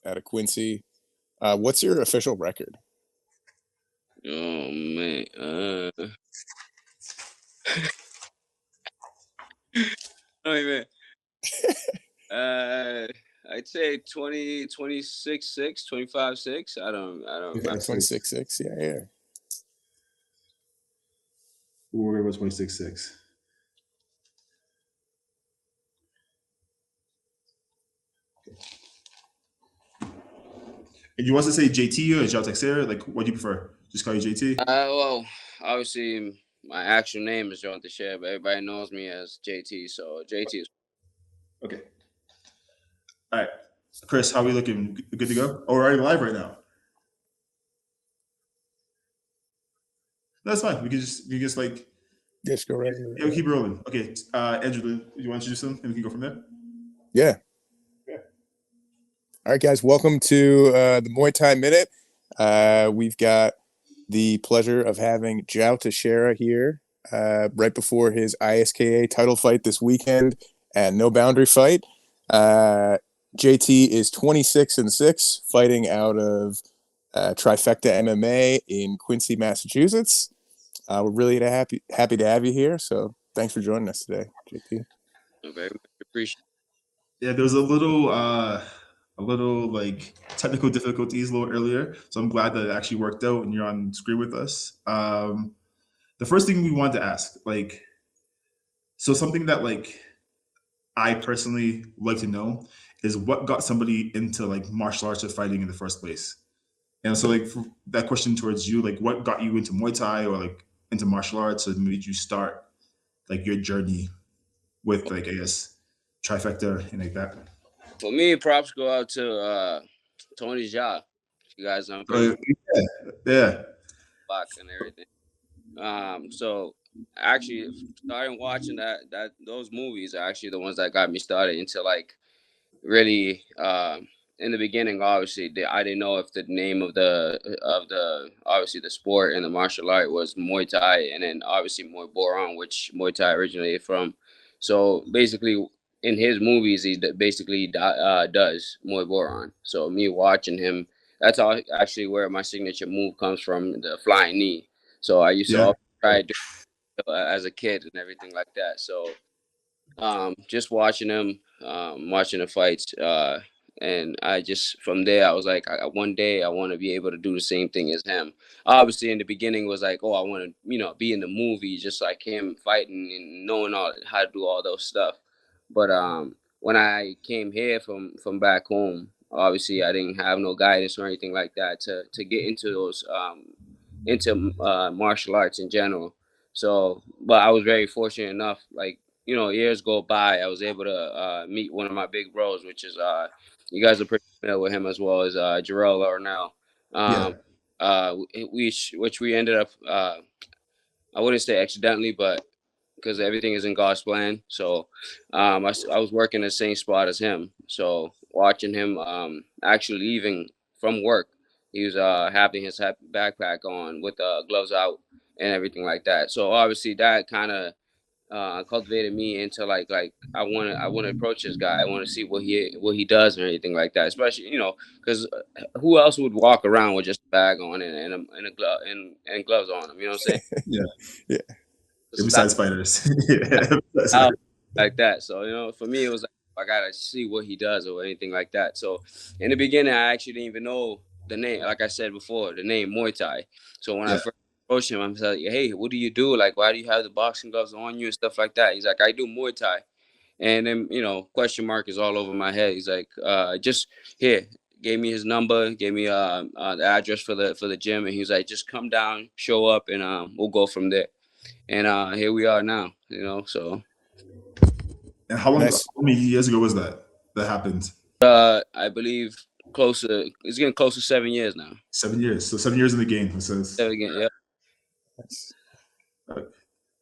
out of Quincy. What's your official record? Oh man. Oh man. I'd say 20, 26, 6, 25, 6. I don't Okay, remember. 26-6. Yeah, yeah. We're going 26-6. And you want to say JT or Joao Teixeira? Like, what do you prefer? Just call you JT? Well, obviously my actual name is Joao Teixeira, but everybody knows me as JT. So JT is Okay. All right. Chris, how are we looking? Good to go? Oh, we're already live right now. That's fine. We can just like Just go right. yeah, we'll keep rolling. Okay. Andrew, you want to introduce them and we can go from there? Yeah. Yeah. All right, guys. Welcome to the Muay Thai Minute. We've got the pleasure of having Joao Teixeira here right before his ISKA title fight this weekend at No Boundary Fight. JT is 26-6, fighting out of Trifecta MMA in Quincy, Massachusetts. We're really happy to have you here. So thanks for joining us today, JT. very much appreciated. Yeah, there was a little like technical difficulties a little earlier, so I'm glad that it actually worked out and you're on screen with us. The first thing we wanted to ask, like, so something that like I personally like to know is what got somebody into like martial arts or fighting in the first place. And so like for that question towards you, like what got you into Muay Thai or like into martial arts or made you start like your journey with like I guess trifecta and like that. For me, props go out to Tony Jaa. You guys know Oh, him, yeah, yeah, box and everything. So actually starting watching those movies are actually the ones that got me started into like really in the beginning. Obviously I didn't know if the name of the obviously the sport and the martial art was Muay Thai, and then obviously Muay Boran, which Muay Thai originated from. So basically in his movies basically does Muay Boran. So me watching him, that's all actually where my signature move comes from, the flying knee. So I used to yeah. always try to do it as a kid and everything like that. So just watching him, watching the fights, and I just from there I was like, one day I want to be able to do the same thing as him. Obviously, in the beginning it was like, oh, I want to be in the movie just like him, fighting and knowing all how to do all those stuff. But when I came here from back home, obviously I didn't have no guidance or anything like that to get into those into martial arts in general. So, but I was very fortunate enough, like, years go by, I was able to meet one of my big bros, which is you guys are pretty familiar with him as well as Jarrell Larnell. Yeah. Um, which we ended up, I wouldn't say accidentally, but because everything is in God's plan. So I was working the same spot as him. So watching him actually leaving from work, he was having his backpack on with gloves out and everything like that. So obviously that kind of cultivated me into like I want to approach this guy. I want to see what he does or anything like that. Especially because who else would walk around with just a bag on and a glove and gloves on him? You know what I'm saying? Yeah. Yeah. Besides fighters. Yeah. Besides Out fighters. like that. So for me, it was like I gotta see what he does or anything like that. So in the beginning, I actually didn't even know the name. Like I said before, the name Muay Thai. So when I Yeah. first approached him, I'm like, hey, what do you do? Like, why do you have the boxing gloves on you and stuff like that? He's like, I do Muay Thai. And then question mark is all over my head. He's like, just here. Gave me his number, gave me the address for the gym, and he's like, just come down, show up, and we'll go from there. And here we are now. So. And how long? How Nice. many years ago was that happened? I believe it's getting close to 7 years now. 7 years. So 7 years in the game. It says. Again, yeah. Nice. Uh,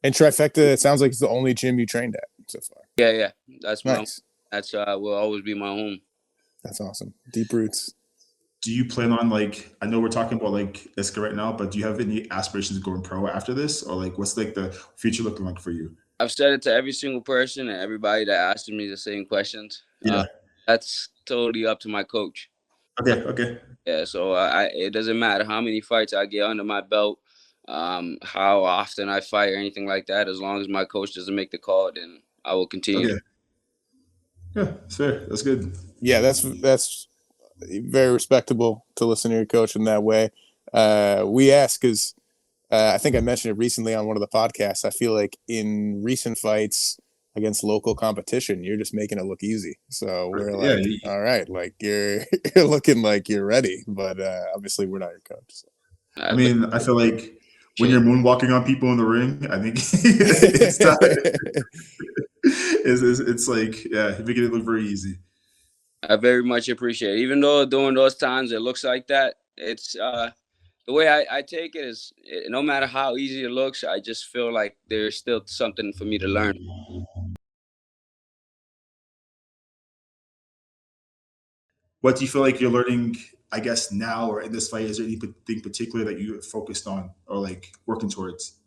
And Trifecta, it sounds like it's the only gym you trained at so far. Yeah. That's Nice. That's will always be my home. That's awesome. Deep roots. Do you plan on like? I know we're talking about like ISKA right now, but do you have any aspirations of going pro after this, or like what's like the future looking like for you? I've said it to every single person and everybody that asked me the same questions. Yeah. That's totally up to my coach. Okay. Yeah, so it doesn't matter how many fights I get under my belt, how often I fight or anything like that. As long as my coach doesn't make the call, then I will continue. Okay. Yeah, it's fair. That's good. Yeah, that's very respectable to listen to your coach in that way. We ask because I think I mentioned it recently on one of the podcasts. I feel like in recent fights against local competition, you're just making it look easy. So we're Yeah, like, all right, like you're you're looking like you're ready, but obviously we're not your coach. So. I mean, I feel like when you're moonwalking on people in the ring, I think it's like, yeah, making it look very easy. I very much appreciate it. Even though during those times it looks like that, it's the way I take it is no matter how easy it looks, I just feel like there's still something for me to learn. What do you feel like you're learning, I guess, now or in this fight? Is there anything particular that you focused on or like working towards?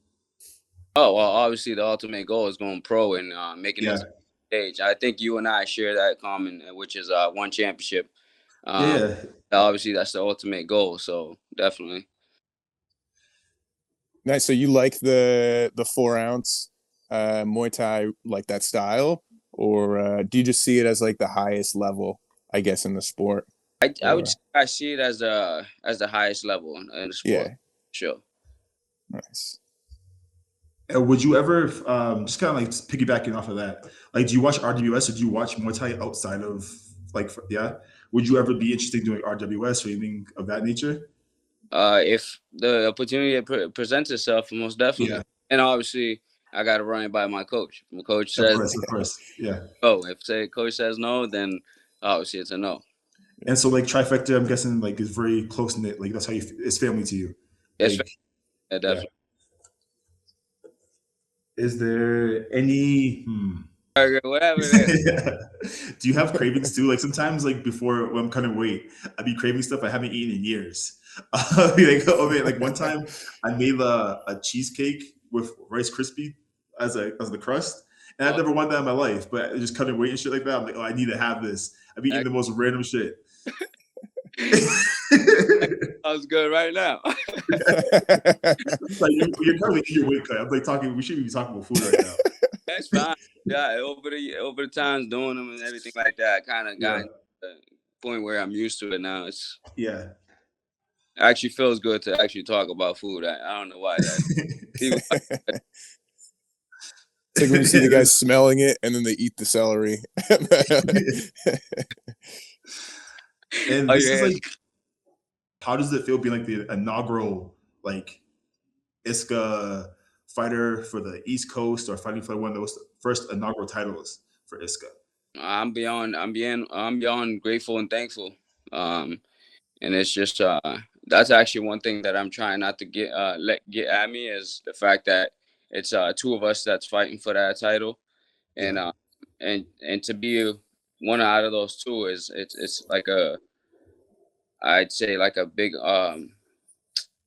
Oh, well, obviously the ultimate goal is going pro and making it Yeah. to the stage. I think you and I share that common, which is one championship. Um, Yeah. obviously that's the ultimate goal. So definitely. Nice. So you like the 4 ounce Muay Thai, like that style, or do you just see it as like the highest level, I guess, in the sport? I would Or say I see it as the highest level in the sport. yeah, Sure. nice. Would you ever just kind of like piggybacking off of that? Like, do you watch RWS or do you watch Muay Thai outside of like? Yeah. Would you ever be interested in doing RWS or anything of that nature? If the opportunity presents itself, most Yeah. definitely. And obviously, I got to run it by my coach. If my coach Of says, course. Of course. Yeah. "Oh," if say coach says no, then obviously it's a no. And so like Trifecta, I'm guessing like is very close knit. Like that's how it's family to you. It's Like, yeah. definitely. Is there any? Whatever it is. Do you have cravings too? Like sometimes, like before when I'm kind of weight, I'd be craving stuff I haven't eaten in years. Like one time I made a cheesecake with Rice Krispie as the crust, and I've Oh, never wanted that in my life. But just cutting weight and shit like that, I'm like, oh, I need to have this. I've eaten the most random shit. sounds good right now. Like you're currently in your weight cut. I'm like talking. We shouldn't be talking about food right now. That's fine. Yeah, over the times doing them and everything like that, I kind of got Yeah, to the point where I'm used to it now. It yeah. actually feels good to actually talk about food. I don't know why that. People, It's like when you see the guys smelling it and then they eat the celery. And oh this is yeah, like, how does it feel being like the inaugural like ISKA fighter for the East Coast or fighting for one of those first inaugural titles for ISKA? I'm beyond grateful and thankful. And it's just that's actually one thing that I'm trying not to get at me is the fact that it's two of us that's fighting for that title, Yeah, and and to be one out of those two is it's like I'd say like a big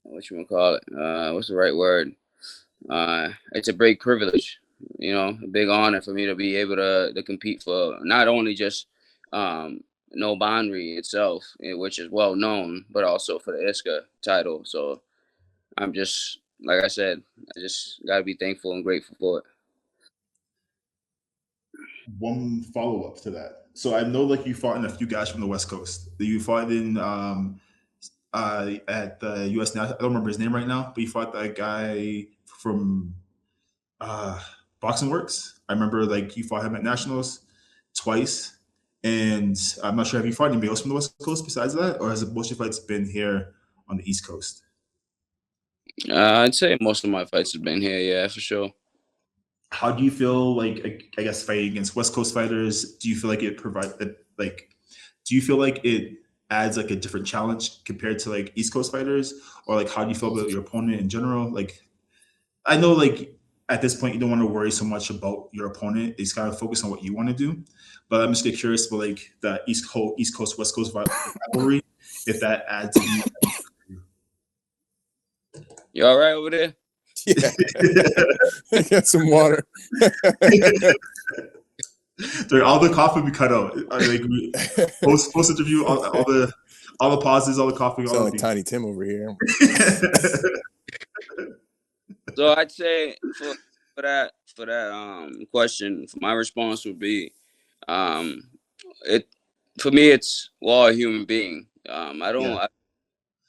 what you want to call it, what's the right word, it's a great privilege, a big honor for me to be able to compete for not only just no boundary itself, which is well known, but also for the ISKA title. So I'm just, like I said, I just got to be thankful and grateful for it. one follow up to that. So I know like you fought in a few guys from the West Coast. You fought in at the U.S. National. I don't remember his name right now, but you fought that guy from uh, Boxing Works. I remember like you fought him at Nationals twice, and I'm not sure have you fought anybody else from the West Coast besides that, or has most of your fights been here on the East Coast? I'd say most of my fights have been here, yeah, for sure. How do you feel like I guess fighting against West Coast fighters? Do you feel like it provides like? Do you feel like it adds like a different challenge compared to like East Coast fighters, or like how do you feel about your opponent in general? Like I know like at this point you don't want to worry so much about your opponent. It's kind of focus on what you want to do. But I'm just curious about like the East Coast West Coast rivalry, if that adds any. You all right over there? Yeah. Get some water. All the coffee we cut out. Like post interview, all all the pauses, all the coughing, all Sound the like Tiny Tim over here. So I'd say for that question, my response would be, it for me it's we're all a human being. I don't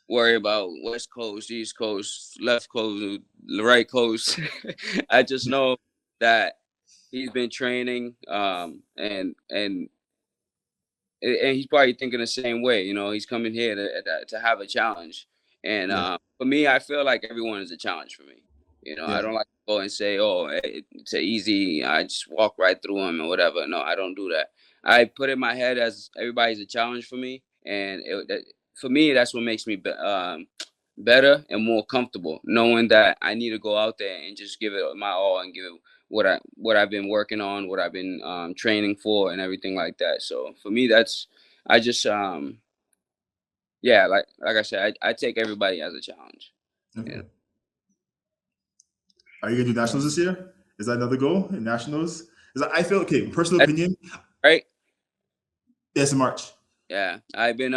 worry about West Coast, East Coast, left coast, right coast. I just know that he's been training, and he's probably thinking the same way. You know, he's coming here to have a challenge. And for me, I feel like everyone is a challenge for me. You know, I don't like to go and say, "Oh, it's a easy." I just walk right through them or whatever. No, I don't do that. I put in my head as everybody's a challenge for me, and for me, that's what makes me better and more comfortable, knowing that I need to go out there and just give it my all and give it what I've been working on, what I've been training for, and everything like that. So for me, that's I just like I said, I take everybody as a challenge. Okay. You know? Are you gonna do nationals this year? Is that another goal in nationals? I feel okay. Personal opinion, right? yes, in March. Yeah, I've been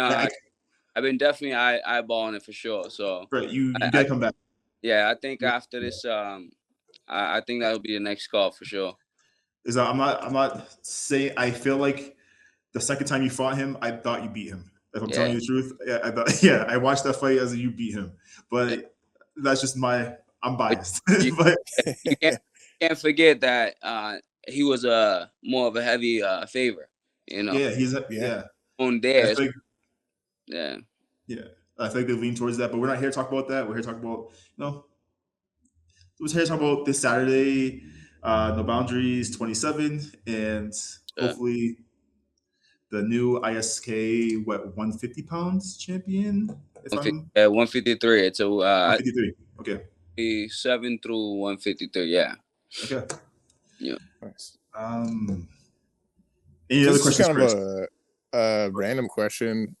definitely eyeballing it for sure. So Right, you gotta come back. Yeah, I think after this, I think that'll be the next call for sure. I'm not saying I feel like the second time you fought him, I thought you beat him. If I'm telling you the truth, I thought I watched that fight as you beat him, but that's just I'm biased. But you can't forget that he was more of a heavy favor. You know, he's on there. Yeah, I think they lean towards that, but we're not here to talk about that. We're here to talk about we're here to talk about this Saturday, No Boundaries 27, and hopefully the new ISK 150 pounds champion. 153. It's a 153. Okay. 7 through 153. Yeah. Okay. Yeah. Nice. Any other questions? Kind of a random question.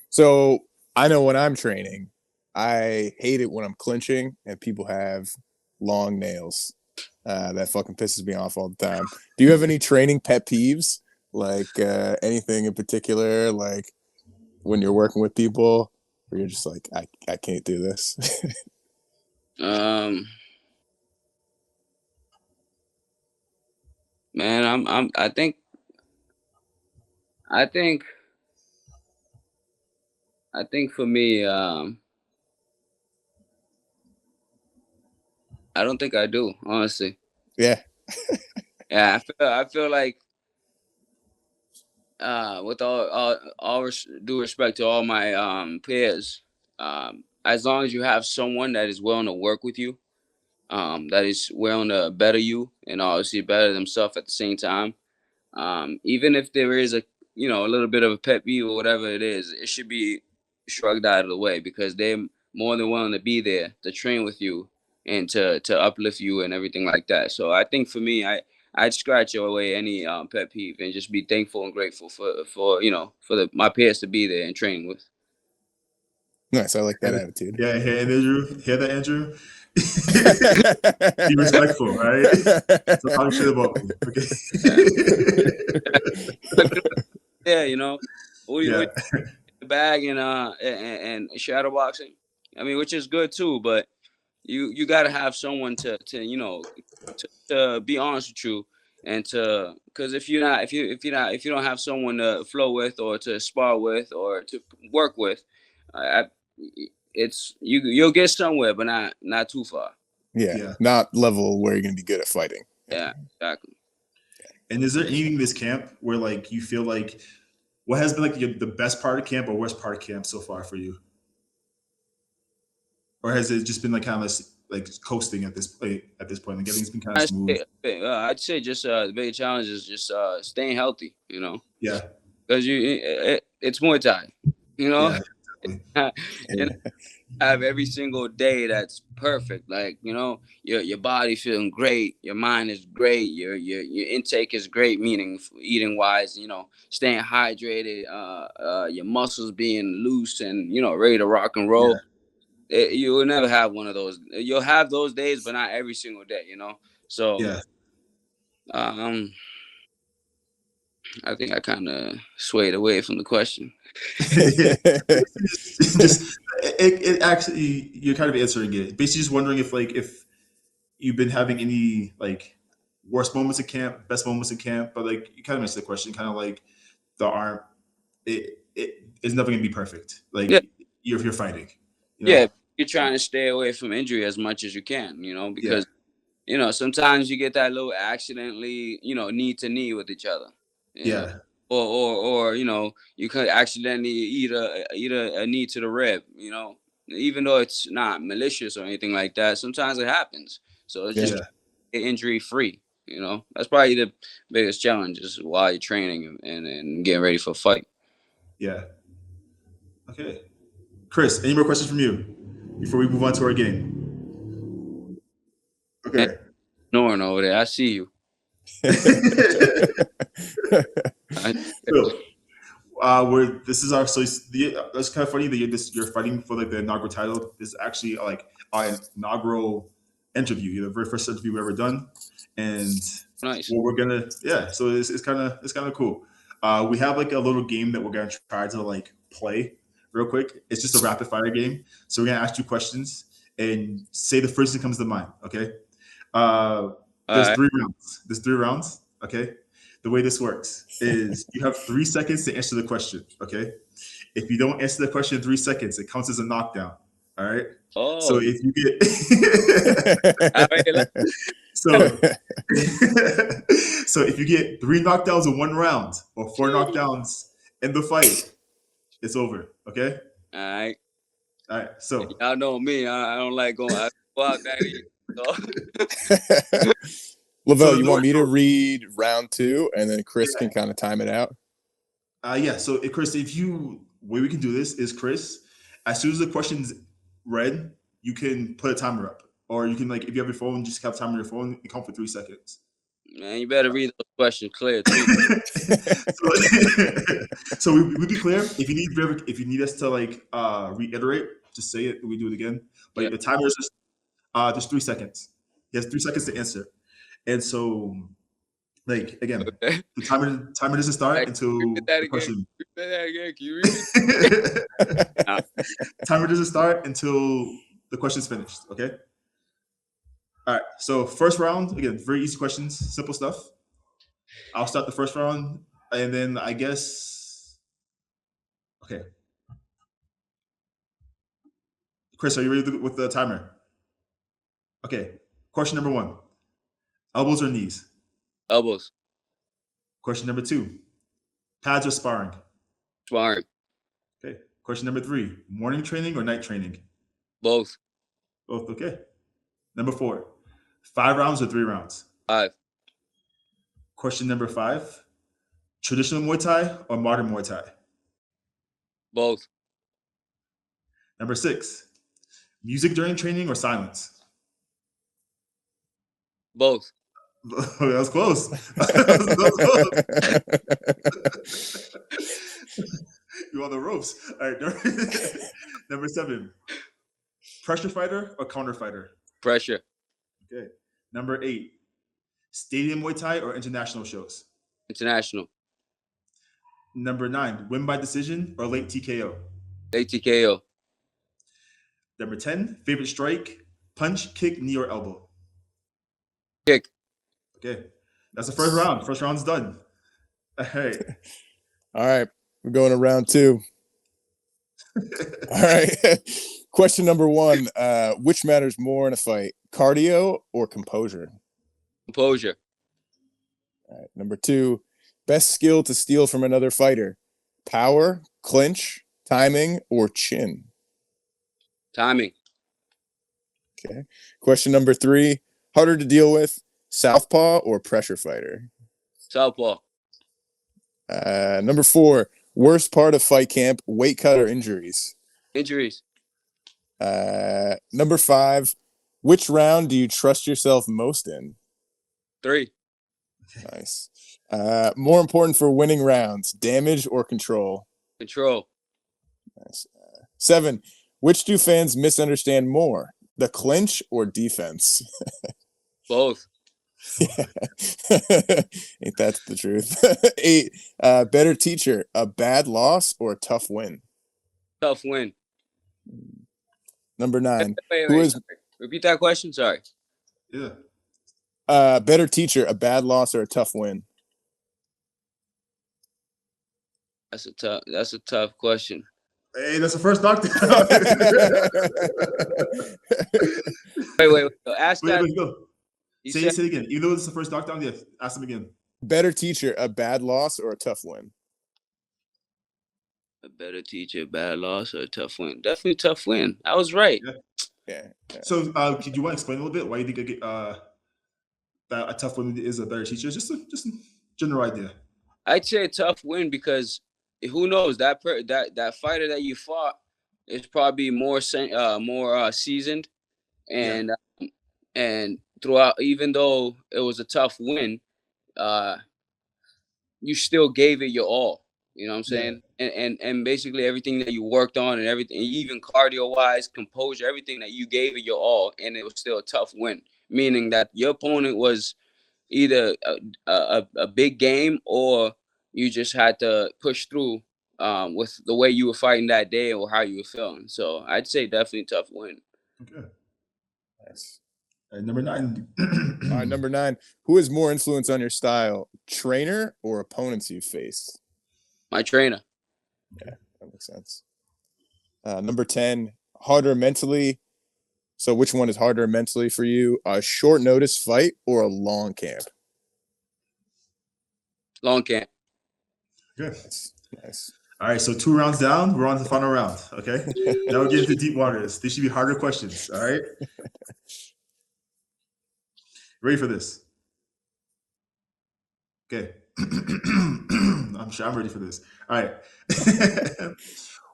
So I know when I'm training, I hate it when I'm clinching and people have long nails. That fucking pisses me off all the time. Do you have any training pet peeves? Like anything in particular, like when you're working with people where you're just like, I can't do this? Man, I think for me, I don't think I do, honestly. Yeah. Yeah, I feel like with all due respect to all my peers, as long as you have someone that is willing to work with you, that is willing to better you and obviously better themselves at the same time, even if there is a little bit of a pet peeve or whatever it is, it should be shrugged out of the way because they're more than willing to be there to train with you and to uplift you and everything like that. So I think for me, I'd scratch away any pet peeve and just be thankful and grateful for my peers to be there and train with. Nice. I like that attitude. Yeah, hear that, Andrew? Be respectful, all right? So talk shit about me, okay? Yeah, the bag and shadow boxing. I mean, which is good too, but you got to have someone to be honest with you and because if you don't have someone to flow with or to spar with or to work with, it's you'll get somewhere, but not too far. Yeah, not level where you're gonna be good at fighting. Yeah, exactly. And is there anything in this camp where like you feel like what has been like the best part of camp or worst part of camp so far for you? Or has it just been like kind of like coasting at this point? Like everything's been kind of smooth. I'd say just the biggest challenge is just staying healthy. Yeah. Because it's Muay Thai. Yeah, have every single day that's perfect. Like your body feeling great, your mind is great, your intake is great, meaning eating wise. Staying hydrated, your muscles being loose and ready to rock and roll. You will never have one of those. You'll have those days, but not every single day. So I think I kind of swayed away from the question. Yeah. Just it actually you're kind of answering it. Basically, just wondering if you've been having any like worst moments in camp, best moments in camp, but like you kind of answered the question, kind of like the arm, it is never gonna be perfect. Like Yeah, you're fighting, you know. yeah. You're trying to stay away from injury as much as you can, Yeah, because sometimes you get that little accidentally, knee to knee with each other, you know, yeah, or you could accidentally eat a knee to the rib, even though it's not malicious or anything like that. Sometimes it happens, so it's just yeah, injury free. That's probably the biggest challenge is while you're training and getting ready for a fight. yeah. Okay, Chris, any more questions from you before we move on to our game? And Okay. snoring over there, I see you. I, So, where this is our that's kind of funny that you're fighting for like the inaugural title. This is actually like our inaugural interview, the very first interview we've ever done, and nice. what we're gonna So it's kind of cool. We have like a little game that we're gonna try to like play real quick. It's just a rapid fire game. So we're gonna ask you questions and say the first thing that comes to mind. Okay. Uh, All there's right. 3 rounds. There's 3 rounds. Okay. The way this works is you have 3 seconds to answer the question. Okay. If you don't answer the question in 3 seconds, it counts as a knockdown. All right. So Oh, if you get all right. so so if you get 3 knockdowns in 1 round or 4 knockdowns in the fight, it's over. Okay. All right. All right. So Y'all know me. I don't like going. I go out there. So. Lavelle, so you the want me to way, read round 2 and then Chris yeah. can kind of time it out? Yeah. So, Chris, way we can do this is, Chris, as soon as the question's read, you can put a timer up, or you can like if you have your phone, just have time on your phone and count for 3 seconds. Man, you better read those questions clear too. so, so we be clear. If you need us to like reiterate, just say it. We do it again. Yeah. But the timer is just 3 seconds. He has 3 seconds to answer, and so like again, Okay. the timer doesn't start Hey, until read that the again. question. Read that again. Can you read it? Nah. Timer doesn't start until the question's finished. Okay. All right. So first round again, very easy questions, simple stuff. I'll start the first round, and then I guess. Okay, Chris, are you ready with the timer? Okay. Question number 1: elbows or knees? Elbows. Question number 2: pads or sparring? Sparring. Okay. Question number 3: morning training or night training? Both. Both. Okay. Number 4: 5 rounds or 3 rounds? 5. Question number 5: traditional Muay Thai or modern Muay Thai? Both. Number 6: music during training or silence? Both. That was close. That was close. You on the ropes. All right. Number 7: pressure fighter or counter fighter? Pressure. Okay. Number 8: stadium Muay Thai or international shows? International. Number 9: win by decision or late TKO? ATKO. Number 10: favorite strike, punch, kick, knee, or elbow? Kick. Okay. That's the first round. First round's done. All right. All right. We're going to round 2. All right. Question number 1. Which matters more in a fight, cardio or composure? Composure. All right. Number 2. Best skill to steal from another fighter, power, clinch, timing, or chin? Timing. Okay. Question number 3. Harder to deal with, southpaw or pressure fighter? Southpaw. Number 4. Worst part of fight camp, weight cut or injuries? Injuries. Number 5. Which round do you trust yourself most in? 3. Nice. More important for winning rounds, damage or control? Control. Nice. 7. Which do fans misunderstand more, the clinch or defense? Both. Ain't that the truth? 8, better teacher, a bad loss or a tough win? Tough win. Number 9, who Wait. is Sorry. Repeat that question. Sorry. Yeah. better teacher, a bad loss or a tough win? That's a tough question. Hey, that's the first knockdown. Wait. Ask that. Wait, go. You Say said it again. Even though it's the first knockdown, yes. Ask him again. Better teacher, a bad loss or a tough win? a better teacher, bad loss, or a tough win. Definitely tough win. I was right. Yeah. So, could you want to explain a little bit why you think that a tough win is a better teacher? Just a general idea. I'd say a tough win because who knows, that fighter that you fought is probably more seasoned, and throughout, even though it was a tough win, you still gave it your all. You know what I'm saying? And basically everything that you worked on and everything, even cardio wise, composure, everything that you gave it your all, and it was still a tough win. Meaning that your opponent was either a big game or you just had to push through with the way you were fighting that day or how you were feeling. So I'd say definitely tough win. Okay. Nice. Number 9. All right, number 9. Who has more influence on your style, trainer or opponents you faced? My trainer. Yeah, that makes sense. Number 10, harder mentally. So which one is harder mentally for you? A short notice fight or a long camp? Long camp. Good. Nice. All right, so 2 rounds down, we're on to the final round. Okay. Now we're getting to deep waters. These should be harder questions. All right. Ready for this? Okay. I'm sure I'm ready for this. All right.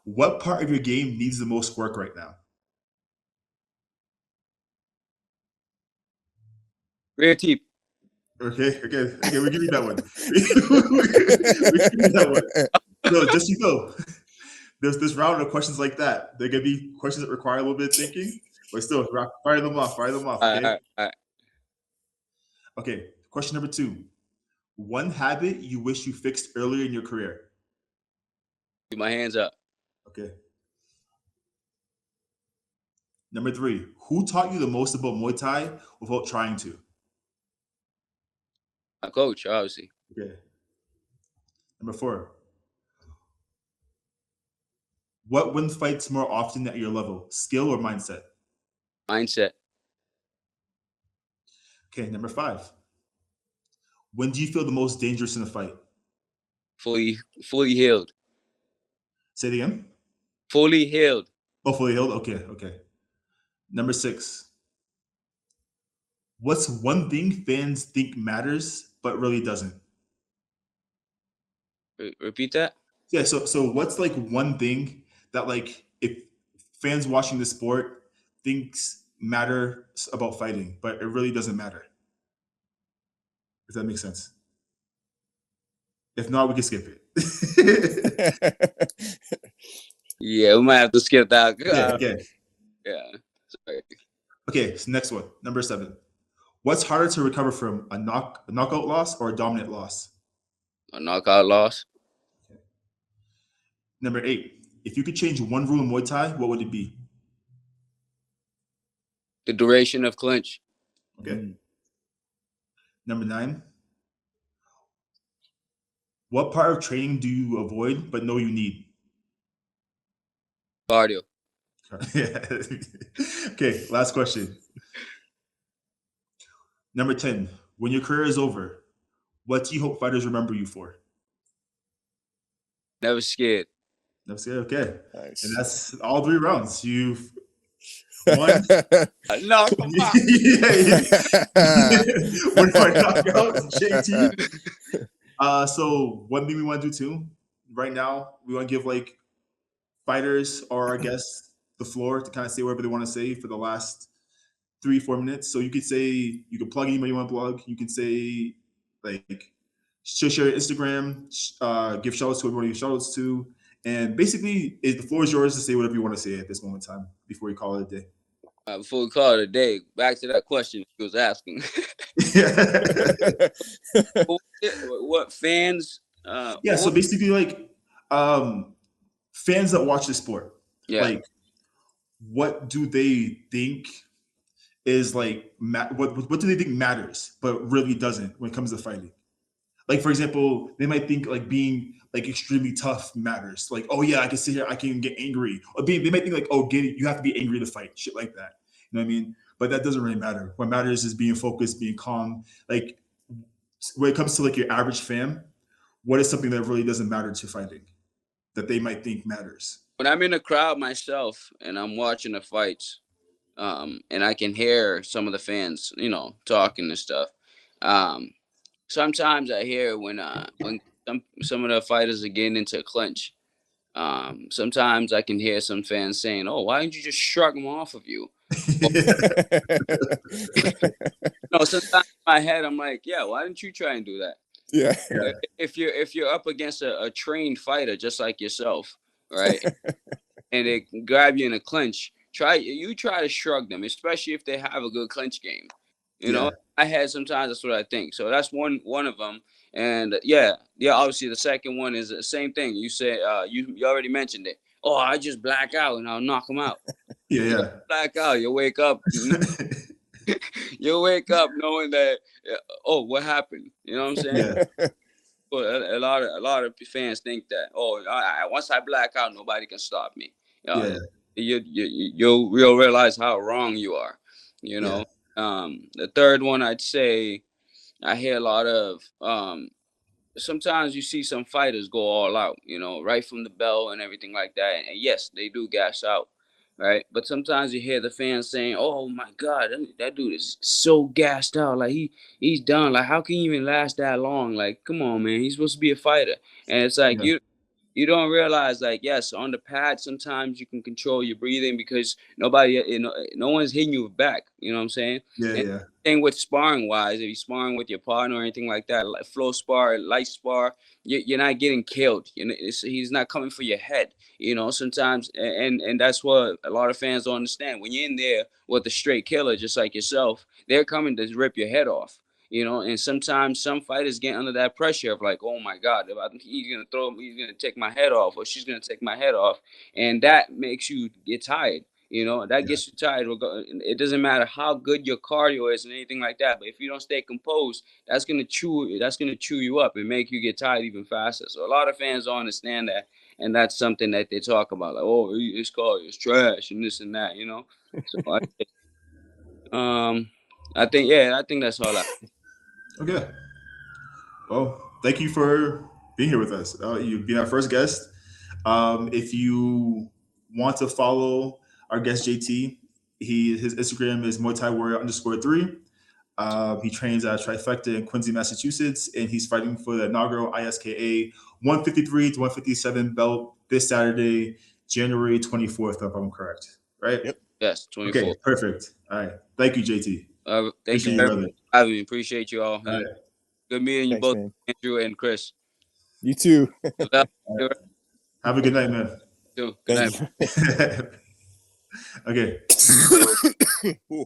What part of your game needs the most work right now? Rear teep. Okay, we give you that one. we give you that one. No, just you know, there's this round of questions like that. They're gonna be questions that require a little bit of thinking, but still, fire them off. Okay. All right. Okay. Question number 2. One habit you wish you fixed earlier in your career. Keep my hands up. Okay. Number 3. Who taught you the most about Muay Thai without trying to? My coach, obviously. Okay. Number 4. What wins fights more often at your level, skill or mindset? Mindset. Okay. Number 5. When do you feel the most dangerous in a fight? Fully healed. Say it again. Fully healed. Oh, fully healed? Okay. Number 6. What's one thing fans think matters but really doesn't? Repeat that. Yeah, so what's like one thing that like if fans watching the sport thinks matters about fighting, but it really doesn't matter? If that makes sense. If not, we can skip it. Yeah, we might have to skip that. Okay. Yeah. Sorry. Okay, so next one, number 7. What's harder to recover from, a knockout loss or a dominant loss? A knockout loss. Number 8. If you could change one rule in Muay Thai, what would it be? The duration of clinch. Okay. Number 9. What part of training do you avoid but know you need? Cardio. Okay, last question. Number 10. When your career is over, what do you hope fighters remember you for? Never scared. Never scared. Okay. Nice. And that's all 3 rounds. You've won. Knock him out. One fight knockout, JT. So one thing we want to do too, right now, we want to give like fighters or our guests the floor to kind of say whatever they want to say for the last 3-4 minutes. So you could say, you could plug anybody you want to plug. You can say like share your Instagram, give shout outs to everybody you shout outs to. And basically the floor is yours to say whatever you want to say at this moment in time before you call it a day. Before we call it a day, back to that question he was asking. What fans? Yeah. So basically, like, fans that watch the sport, Yeah. like, what do they think is like what do they think matters, but really doesn't when it comes to fighting? Like, for example, they might think like being like extremely tough matters. Like, oh yeah, I can sit here, I can get angry. Or they might think like, oh, you have to be angry to fight, shit like that. You know what I mean? But that doesn't really matter. What matters is being focused, being calm. Like, when it comes to like your average fan, what is something that really doesn't matter to fighting that they might think matters? When I'm in the crowd myself and I'm watching the fights, and I can hear some of the fans, talking and stuff. Sometimes I hear when some of the fighters are getting into a clinch. Sometimes I can hear some fans saying, "Oh, why didn't you just shrug them off of you?" Sometimes in my head I'm like, "Yeah, why didn't you try and do that?" Yeah. If you're up against a trained fighter just like yourself, right, and they grab you in a clinch, try to shrug them, especially if they have a good clinch game. Yeah. I had sometimes that's what I think. So that's one of them. And yeah. Obviously the second one is the same thing. You said you already mentioned it. Oh, I just black out and I'll knock them out. Yeah, You yeah. black out. You wake up. You wake up knowing that. Oh, what happened? You know what I'm saying? Yeah. But a lot of fans think that. Oh, once I black out, nobody can stop me. Yeah. You'll realize how wrong you are. You Yeah. know. The third one, I'd say, I hear a lot of. Sometimes you see some fighters go all out, right from the bell and everything like that. And yes, they do gas out, right? But sometimes you hear the fans saying, "Oh my God, that dude is so gassed out. Like he's done. Like how can he even last that long? Like come on, man, he's supposed to be a fighter." And it's like Yeah. you don't realize, like, yes, on the pad sometimes you can control your breathing because nobody, no one's hitting you back. You know what I'm saying? Yeah. And Yeah. thing with sparring wise, if you're sparring with your partner or anything like that, like flow spar, light spar, you're not getting killed. He's not coming for your head. Sometimes, and that's what a lot of fans don't understand. When you're in there with a straight killer, just like yourself, they're coming to rip your head off. And sometimes some fighters get under that pressure of like, oh my God, if he's gonna throw me, he's gonna take my head off, or she's gonna take my head off, and that makes you get tired. That Yeah. gets you tired. It doesn't matter how good your cardio is and anything like that, but if you don't stay composed, that's gonna chew you up and make you get tired even faster. So a lot of fans don't understand that, and that's something that they talk about, like, oh, his cardio is trash and this and that. So I think that's all. Okay. Well, thank you for being here with us. You've been our first guest. If you want to follow our guest JT, his Instagram is Muay Thai Warrior _3. He trains at Trifecta in Quincy, Massachusetts, and he's fighting for the inaugural ISKA 153 to 157 belt this Saturday, January 24th, if I'm correct. Right? Yep. Yes, Okay, 24. perfect. All right. Thank you, JT. Thank Appreciate you you, very much brother. for having me. Appreciate you all. All right. Good meeting you Thanks, both, man. Andrew and Chris. You too. Well, All right. Have a good night, man. Good night. Thank you. Okay. Ooh.